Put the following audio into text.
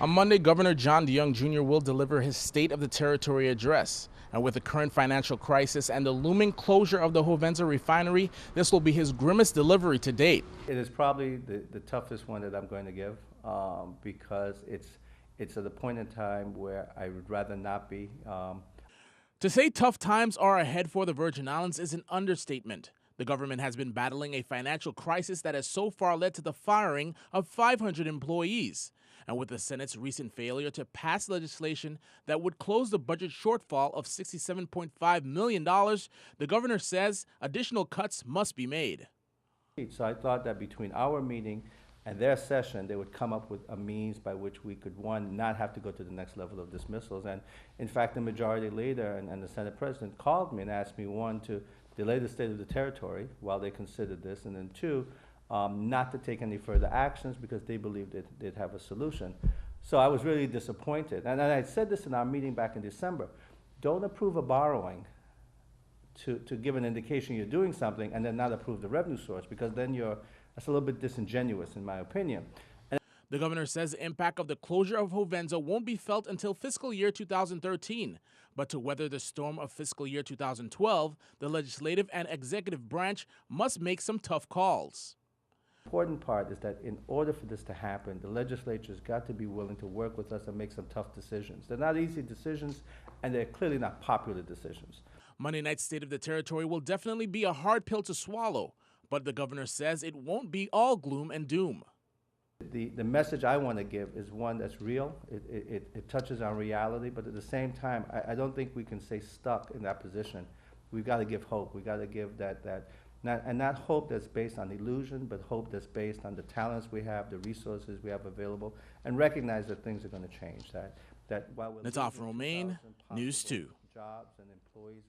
On Monday, Governor John DeYoung Jr. will deliver his State of the Territory address. And with the current financial crisis and the looming closure of the Hovenza refinery, this will be his grimmest delivery to date. It is probably the toughest one that I'm going to give because it's at a point in time where I would rather not be. To say tough times are ahead for the Virgin Islands is an understatement. The government has been battling a financial crisis that has so far led to the firing of 500 employees. And with the Senate's recent failure to pass legislation that would close the budget shortfall of $67.5 million, the governor says additional cuts must be made. So I thought that between our meeting and their session, they would come up with a means by which we could, one, not have to go to the next level of dismissals. And in fact, the majority leader and the Senate president called me and asked me, one, to delay the State of the Territory while they considered this, and then two, not to take any further actions because they believed they'd have a solution. So I was really disappointed. And I said this in our meeting back in December. Don't approve a borrowing to give an indication you're doing something and then not approve the revenue source, because then that's a little bit disingenuous in my opinion. The governor says the impact of the closure of Hovenza won't be felt until fiscal year 2013. But to weather the storm of fiscal year 2012, the legislative and executive branch must make some tough calls. The important part is that in order for this to happen, the legislature's got to be willing to work with us and make some tough decisions. They're not easy decisions, and they're clearly not popular decisions. Monday night's State of the Territory will definitely be a hard pill to swallow, but the governor says it won't be all gloom and doom. The message I want to give is one that's real. It touches on reality, but at the same time, I don't think we can stay stuck in that position. We've got to give hope. We've got to give not hope that's based on illusion, but hope that's based on the talents we have, the resources we have available, and recognize that things are going to change. That while we're Romaine, News 2. jobs and employees.